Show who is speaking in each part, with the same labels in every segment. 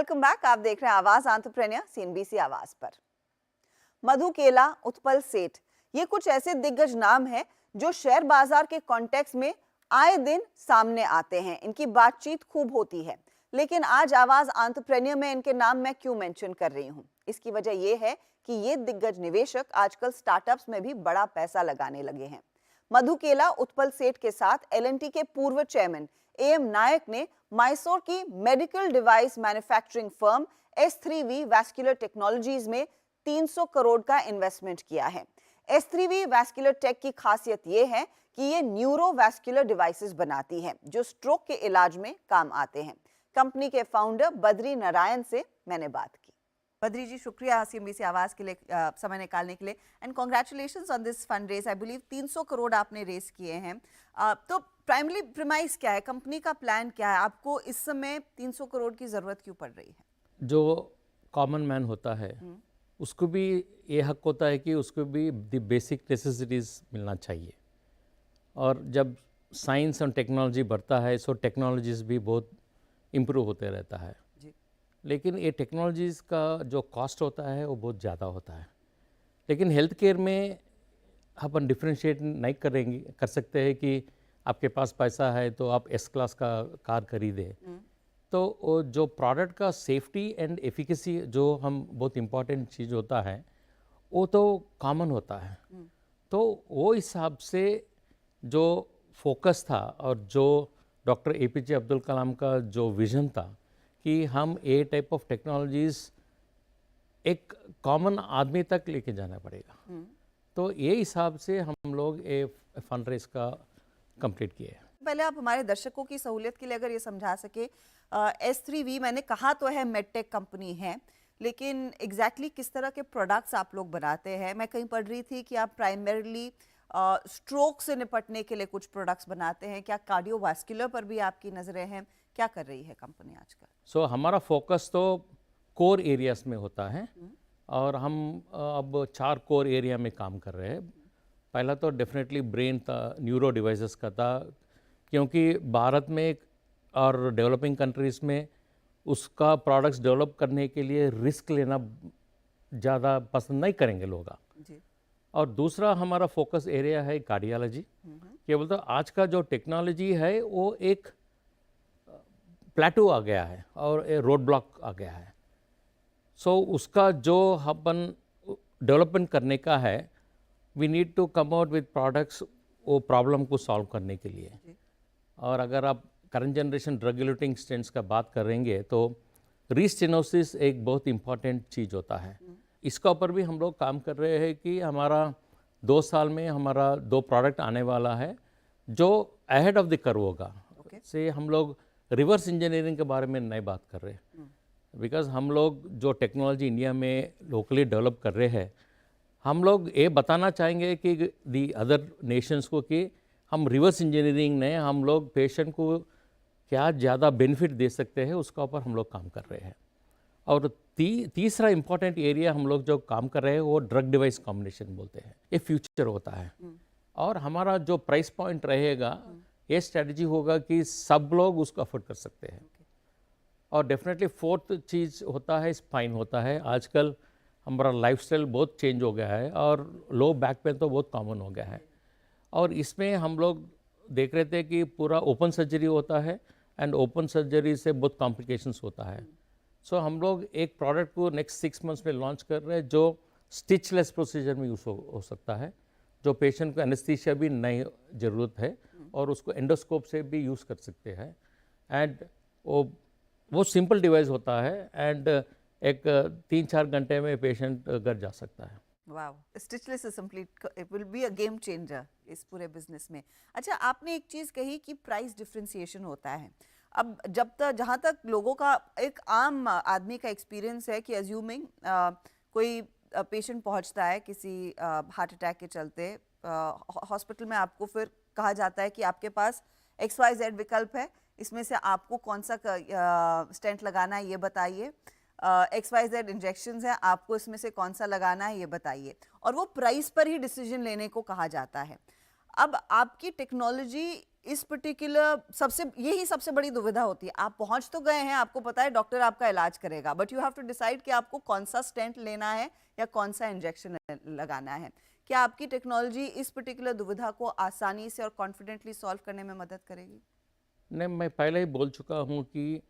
Speaker 1: Welcome back. आप देख रहे हैं आवाज एंटरप्रेन्योर सीएनबीसी आवाज पर। मधु केला, उत्पल सेठ, ये कुछ ऐसे दिग्गज नाम हैं जो शेयर बाजार के कॉन्टेक्स्ट में आए दिन सामने आते हैं। इनकी बातचीत खूब होती है, लेकिन आज आवाज एंटरप्रेन्योर में इनके नाम मैं क्यों मेंशन कर रही हूँ? इसकी वजह यह है कि ये दिग्गज निवेशक आजकल स्टार्टअप्स में भी बड़ा पैसा लगाने लगे हैं। मधु केला, उत्पल सेठ के साथ एल&टी के पूर्व चेयरमैन एएम नायक ने मैसूर की medical device manufacturing firm S3V vascular technologies में 300 करोड़ का इन्वेस्टमेंट किया है। S3V वैस्कुलर टेक की खासियत यह है कि ये न्यूरोवैस्कुलर डिवाइसेस बनाती है जो स्ट्रोक के इलाज में काम आते हैं। कंपनी के फाउंडर बद्री नारायण से मैंने बात की। बद्री जी, शुक्रिया सीएनबीसी आवाज के लिए समय निकालने के लिए and congratulations on this fund raise. I believe 300 crore आपने रेज किए हैं। तो प्राइमरी प्रीमाइस क्या है, कंपनी का प्लान क्या है? आपको इस समय 300 करोड़ की जरूरत क्यों पड़ रही है?
Speaker 2: जो कॉमन मैन होता है उसको भी ये हक होता है कि उसको भी द बेसिक नेसेसिटीज़ मिलना चाहिए। और जब साइंस और टेक्नोलॉजी बढ़ता है सो टेक्नोलॉजीज़ भी बहुत इम्प्रूव होते रहता है
Speaker 1: जी।
Speaker 2: लेकिन ये टेक्नोलॉजीज़ का जो कॉस्ट होता है वो बहुत ज़्यादा होता है। लेकिन हेल्थ केयर में अपन डिफ्रेंशिएट नहीं कर सकते हैं कि आपके पास पैसा है तो आप एस क्लास का कार खरीदें। तो वो जो प्रोडक्ट का सेफ्टी एंड एफिकेसी जो हम बहुत इम्पॉर्टेंट चीज़ होता है वो तो कॉमन होता है। तो वो हिसाब से जो फोकस था और जो डॉक्टर APJ अब्दुल कलाम का जो विज़न था कि हम ए टाइप ऑफ टेक्नोलॉजीज़ एक कॉमन आदमी तक लेके जाना पड़ेगा, तो ये हिसाब से हम लोग ये फंड रेज का कंप्लीट किए।
Speaker 1: पहले आप हमारे दर्शकों की सहूलियत के लिए अगर ये समझा सके, S3V मैंने कहा तो है मेडटेक कंपनी है, लेकिन एग्जैक्टली किस तरह के प्रोडक्ट्स आप लोग बनाते हैं? मैं कहीं पढ़ रही थी कि आप प्राइमरीली स्ट्रोक से निपटने के लिए कुछ प्रोडक्ट्स बनाते हैं। क्या कार्डियोवास्कुलर पर भी आपकी नज़रें हैं? क्या कर रही है कंपनी आजकल?
Speaker 2: सो हमारा फोकस तो कोर एरियाज में होता है और हम अब 4 कोर एरिया में काम कर रहे हैं। पहला तो डेफिनेटली ब्रेन था, न्यूरो डिवाइसेस का था, क्योंकि भारत में और डेवलपिंग कंट्रीज़ में उसका प्रोडक्ट्स डेवलप करने के लिए रिस्क लेना ज़्यादा पसंद नहीं करेंगे लोग। और दूसरा हमारा फोकस एरिया है कार्डियोलॉजी। केवल तो आज का जो टेक्नोलॉजी है वो एक प्लेटो आ गया है और एक रोड ब्लॉक आ गया है। सो उसका जो अपन डेवलपमेंट करने का है, we need to come out with products वो प्रॉब्लम को सॉल्व करने के लिए। और अगर आप current generation drug eluting stents का बात करेंगे तो रीस्टेनोसिस एक बहुत इंपॉर्टेंट चीज़ होता है। इसका ऊपर भी हम लोग काम कर रहे हैं कि हमारा 2 साल में हमारा 2 प्रोडक्ट आने वाला है जो अहेड ऑफ द कर्व होगा। से हम लोग रिवर्स इंजीनियरिंग के बारे में नहीं बात कर रहे, बिकॉज हम लोग जो टेक्नोलॉजी इंडिया में लोकली डेवलप कर रहे हैं, हम लोग ये बताना चाहेंगे कि दी अदर नेशंस को कि हम रिवर्स इंजीनियरिंग ने हम लोग पेशेंट को क्या ज़्यादा बेनिफिट दे सकते हैं उसका ऊपर हम लोग काम कर रहे हैं। और तीसरा इम्पॉर्टेंट एरिया हम लोग जो काम कर रहे हैं वो ड्रग डिवाइस कॉम्बिनेशन बोलते हैं। ये फ्यूचर होता है और हमारा जो प्राइस पॉइंट रहेगा ये स्ट्रेटजी होगा कि सब लोग उसको अफोर्ड कर सकते हैं। और डेफिनेटली फोर्थ चीज़ होता है स्पाइन होता है। आजकल हमारा लाइफस्टाइल बहुत चेंज हो गया है और लो बैक पेन तो बहुत कॉमन हो गया है। और इसमें हम लोग देख रहे थे कि पूरा ओपन सर्जरी होता है एंड ओपन सर्जरी से बहुत कॉम्प्लिकेशंस होता है। सो हम लोग एक प्रोडक्ट को नेक्स्ट 6 मंथ्स में लॉन्च कर रहे हैं जो स्टिचलेस प्रोसीजर में यूज़ हो सकता है, जो पेशेंट को एनेस्थीसिया भी नहीं ज़रूरत है और उसको एंडोस्कोप से भी यूज़ कर सकते हैं। एंड वो सिंपल डिवाइस होता है एंड एक 3-4 घंटे में पेशेंट घर जा सकता है।
Speaker 1: Wow, stitchless is complete, it will be a game changer इस पूरे बिजनेस में। अच्छा, आपने एक चीज़ कही कि प्राइस डिफरेंशिएशन होता है। अब जहाँ तक लोगों का एक आम आदमी का एक्सपीरियंस है कि अज्यूमिंग कोई पेशेंट पहुंचता है किसी हार्ट अटैक के चलते हॉस्पिटल में, आपको फिर कहा जाता है कि आपके पास XYZ विकल्प है, इसमें से आपको कौन सा स्टेंट लगाना है ये बताइए, XYZ इंजेक्शंस हैं, आपको इसमें से कौन सा लगाना है ये बताइए, और वो प्राइस पर ही डिसीजन लेने को कहा जाता है। अब आपकी टेक्नोलॉजी इस पर्टिकुलर यही सबसे बड़ी दुविधा होती है। आप पहुंच तो गए हैं, आपको पता है डॉक्टर आपका इलाज करेगा, but you have to decide कि आपको कौन सा स्टेंट लेना है या कौन सा इंजेक्शन लगाना है। क्या आपकी टेक्नोलॉजी इस पर्टिकुलर दुविधा को आसानी से और कॉन्फिडेंटली सॉल्व करने में मदद करेगी?
Speaker 2: नहीं, मैं पहले ही बोल चुका हूँ कि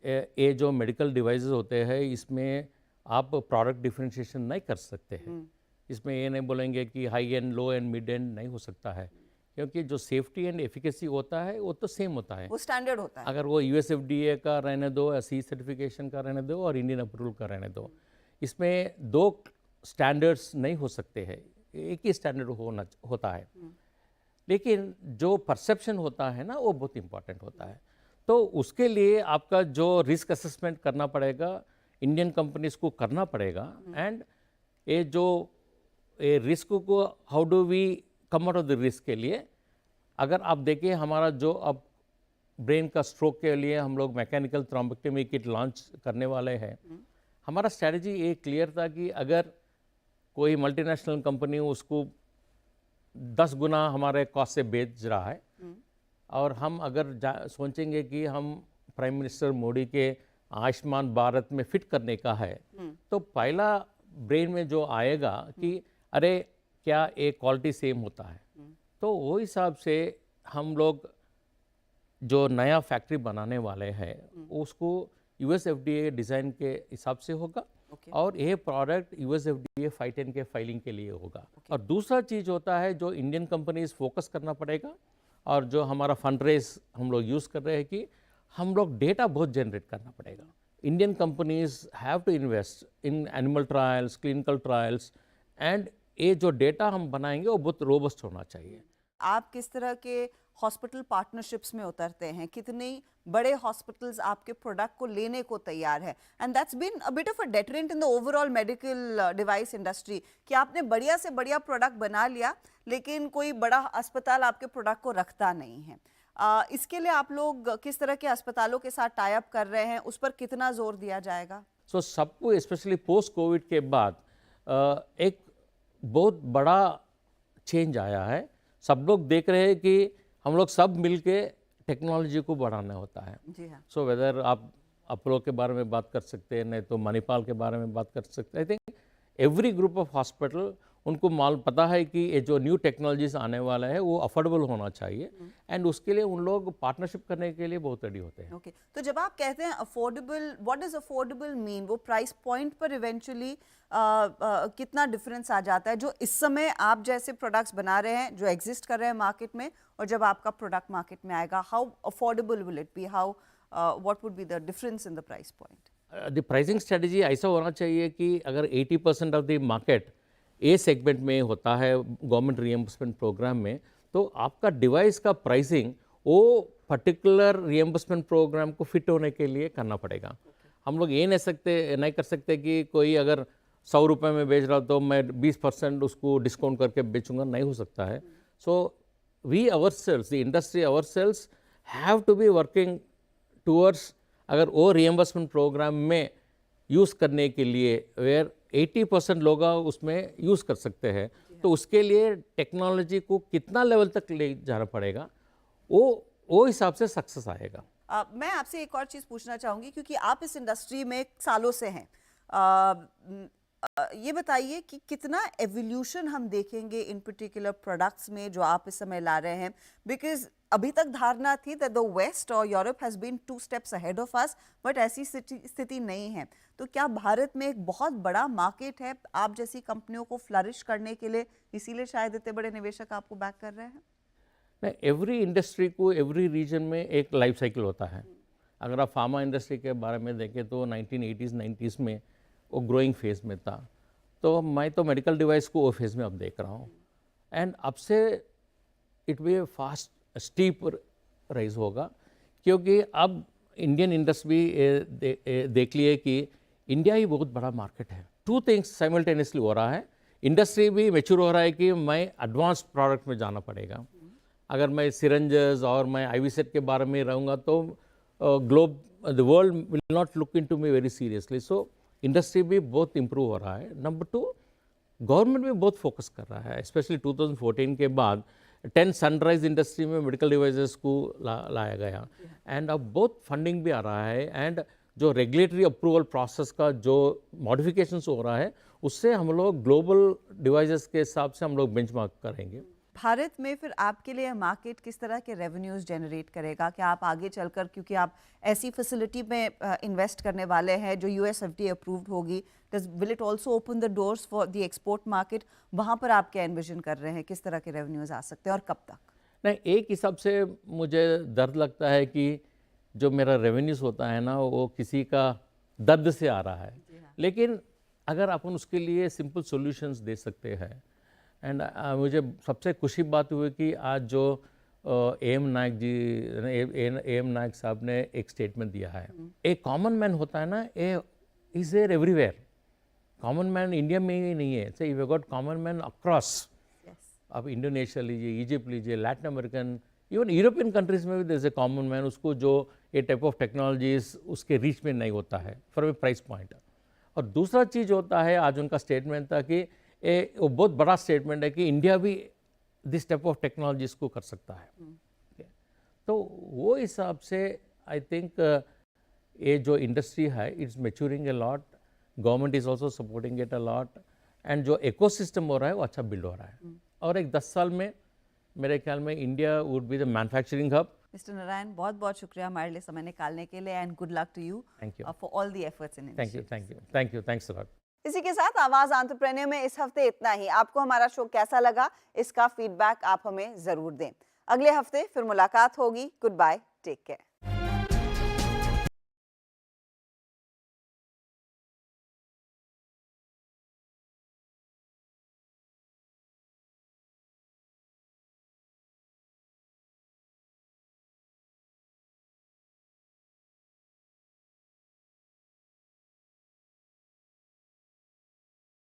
Speaker 2: ये जो मेडिकल डिवाइसेस होते हैं इसमें आप प्रोडक्ट डिफरेंशिएशन नहीं कर सकते हैं। इसमें ये नहीं बोलेंगे कि high and, low and, mid and नहीं हो सकता है, क्योंकि जो सेफ्टी एंड एफिकेसी होता है वो तो सेम होता है।
Speaker 1: वो स्टैंडर्ड होता है।
Speaker 2: अगर वो यूएसएफडीए का रहने दो या सी सर्टिफिकेशन का रहने दो और इंडियन अप्रूवल का रहने दो, इसमें दो स्टैंडर्ड्स नहीं हो सकते हैं, एक ही स्टैंडर्ड होता है। लेकिन जो परसेप्शन होता है ना वो बहुत इंपॉर्टेंट होता है। तो उसके लिए आपका जो रिस्क असेसमेंट करना पड़ेगा, इंडियन कंपनीज को करना पड़ेगा। एंड ये जो ये रिस्क को how do we come out of the risk के लिए, अगर आप देखिए हमारा जो अब ब्रेन का स्ट्रोक के लिए हम लोग मैकेनिकल थ्रोम्बेक्टमी किट लॉन्च करने वाले हैं, हमारा स्ट्रैटेजी ये क्लियर था कि अगर कोई मल्टीनेशनल कंपनी उसको 10 गुना हमारे कॉस्ट से बेच रहा है, और हम अगर सोचेंगे कि हम प्राइम मिनिस्टर मोदी के आयुष्मान भारत में फिट करने का है, तो पहला ब्रेन में जो आएगा कि अरे क्या एक क्वालिटी सेम होता है। तो वो हिसाब से हम लोग जो नया फैक्ट्री बनाने वाले हैं उसको यूएसएफडीए डिज़ाइन के हिसाब से होगा। और ये प्रोडक्ट यूएसएफडीए 510 के फाइलिंग के लिए होगा। और दूसरा चीज़ होता है जो इंडियन कंपनीज फोकस करना पड़ेगा, और जो हमारा फंड रेज हम लोग यूज़ कर रहे हैं कि हम लोग डेटा बहुत जनरेट करना पड़ेगा। Indian companies have to invest in animal trials, clinical trials, and ये जो डेटा हम बनाएंगे वो बहुत रोबस्ट होना चाहिए।
Speaker 1: आप किस तरह के हॉस्पिटल पार्टनरशिप्स में उतरते हैं? कितने बड़े हॉस्पिटल्स आपके प्रोडक्ट को लेने को तैयार है? And that's been a bit of a deterrent in the overall medical device industry कि आपने बढ़िया से बढ़िया प्रोडक्ट बना लिया लेकिन कोई बड़ा अस्पताल आपके प्रोडक्ट को रखता नहीं है। इसके लिए आप लोग किस तरह के अस्पतालों के साथ टाई अप कर रहे हैं, उस पर कितना जोर दिया जाएगा?
Speaker 2: सो सबको स्पेशली पोस्ट कोविड के बाद एक बहुत बड़ा चेंज आया है। सब लोग देख रहे हैं कि हम लोग सब मिलके टेक्नोलॉजी को बढ़ाना होता है।
Speaker 1: जी हाँ।
Speaker 2: सो वेदर आप अपोलो के बारे में बात कर सकते हैं, नहीं तो मणिपाल के बारे में बात कर सकते हैं। I think every group of hospital उनको मालूम पता है कि ये जो न्यू टेक्नोलॉजीज आने वाला है वो अफोर्डेबल होना चाहिए, एंड उसके लिए उन लोग पार्टनरशिप करने के लिए बहुत रेडी होते हैं।
Speaker 1: ओके, तो जब आप कहते हैं affordable, what does affordable mean? वो प्राइस पॉइंट पर इवेंचुअली कितना डिफरेंस आ जाता है जो इस समय आप जैसे प्रोडक्ट्स बना रहे हैं, जो एग्जिस्ट कर रहे हैं मार्केट में, और जब आपका प्रोडक्ट मार्केट में आएगा, how affordable will it be? How what would be the difference in the price point?
Speaker 2: The pricing strategy ऐसा होना चाहिए कि अगर 80% of the market A segment में होता है गवर्नमेंट रिएम्बर्समेंट प्रोग्राम में, तो आपका डिवाइस का प्राइसिंग वो पर्टिकुलर रिएम्बर्समेंट प्रोग्राम को फिट होने के लिए करना पड़ेगा। हम लोग ये नहीं कर सकते कि कोई अगर 100 रुपये में बेच रहा तो मैं 20% उसको डिस्काउंट करके बेचूंगा, नहीं हो सकता है। So we ourselves, the industry ourselves have to be working towards, अगर वो रिएम्बर्समेंट प्रोग्राम में यूज़ करने के लिए वेयर 80% लोग उसमें यूज़ कर सकते हैं, तो उसके लिए टेक्नोलॉजी को कितना लेवल तक ले जाना पड़ेगा, वो हिसाब से सक्सेस आएगा।
Speaker 1: मैं आपसे एक और चीज़ पूछना चाहूँगी, क्योंकि आप इस इंडस्ट्री में सालों से हैं। ये बताइए कि कितना एवोल्यूशन हम देखेंगे इन पर्टिकुलर प्रोडक्ट्स में जो आप इस समय ला रहे हैं? बिकॉज अभी तक धारणा थी दैट द वेस्ट और Europe has been 2 steps ahead of us, but ऐसी स्थिति नहीं है। तो क्या भारत में एक बहुत बड़ा मार्केट है आप जैसी कंपनियों को फ्लरिश करने के लिए, इसीलिए शायद इतने बड़े निवेशक आपको बैक कर रहे हैं?
Speaker 2: नहीं, एवरी इंडस्ट्री को एवरी रीजन में एक लाइफ साइकिल होता है। अगर आप फार्मा इंडस्ट्री के बारे में देखें तो 1980s 90s में वो ग्रोइंग फेज में था, तो मैं तो मेडिकल डिवाइस को वो फेज में अब देख रहा हूँ, एंड अब से it be fast steep rise होगा, क्योंकि अब इंडियन इंडस्ट्री देख लिए कि इंडिया ही बहुत बड़ा मार्केट है। 2 थिंग्स साइमल्टेनियसली हो रहा है। इंडस्ट्री भी मेच्योर हो रहा है कि मैं एडवांस प्रोडक्ट में जाना पड़ेगा। अगर मैं सिरेंजेस और मैं आईवी सेट के बारे में रहूँगा तो the world will not look into me very seriously. So industry भी बहुत इम्प्रूव हो रहा है। नंबर 2, गवर्नमेंट भी बहुत फोकस कर रहा है, स्पेशली 2014 के बाद 10 सनराइज इंडस्ट्री में मेडिकल डिवाइसेस को लाया गया एंड अब बहुत फंडिंग भी आ रहा है एंड जो रेगुलेटरी अप्रूवल प्रोसेस का जो मॉडिफिकेशंस हो रहा है उससे हम लोग ग्लोबल डिवाइसेस के हिसाब से हम लोग बेंचमार्क करेंगे।
Speaker 1: भारत में फिर आपके लिए मार्केट किस तरह के रेवेन्यूज जनरेट करेगा? क्या आप आगे चलकर, क्योंकि आप ऐसी फैसिलिटी में इन्वेस्ट करने वाले हैं जो यूएस एफडीए अप्रूव्ड होगी, will it also open the doors for the export market? वहाँ पर आप क्या एनविजन कर रहे हैं, किस तरह के रेवेन्यूज आ सकते हैं और कब तक?
Speaker 2: नहीं, एक हिसाब से मुझे दर्द लगता है कि जो मेरा रेवेन्यूज होता है ना वो किसी का दर्द से आ रहा है, लेकिन अगर अपन उसके लिए सिंपल सॉल्यूशंस दे सकते हैं एंड मुझे सबसे खुशी बात हुई कि आज जो एम नायक जी एम नायक साहब ने एक स्टेटमेंट दिया है। एक कॉमन मैन होता है ना, a is there everywhere. Common man India में ही नहीं है, so you got common man across. आप इंडोनेशिया लीजिए, इजिप्ट लीजिए, Latin American, even European countries में भी there is a common man, उसको जो ये टाइप ऑफ टेक्नोलॉजीज उसके रीच में नहीं होता है फॉर ए प्राइस पॉइंट। और दूसरा चीज़ होता है, आज उनका स्टेटमेंट था कि वो बहुत बड़ा स्टेटमेंट है कि इंडिया भी दिस टाइप ऑफ टेक्नोलॉजीज को कर सकता है। तो वो हिसाब से आई थिंक ये जो इंडस्ट्री है it's maturing a lot, government is also supporting it a lot and जो इकोसिस्टम हो रहा है वो अच्छा बिल्ड हो रहा है। और एक 10 साल में मेरे ख्याल में India would be the manufacturing hub.
Speaker 1: Mister Narayan, बहुत बहुत शुक्रिया हमारे लिए समय निकालने के लिए and good luck to you for all the efforts in
Speaker 2: thank you thanks a lot.
Speaker 1: इसी के साथ आवाज एंटरप्रेन्योर में इस हफ्ते इतना ही। आपको हमारा शो कैसा लगा, इसका फीडबैक आप हमें जरूर दें। अगले हफ्ते फिर मुलाकात होगी। Goodbye, take care.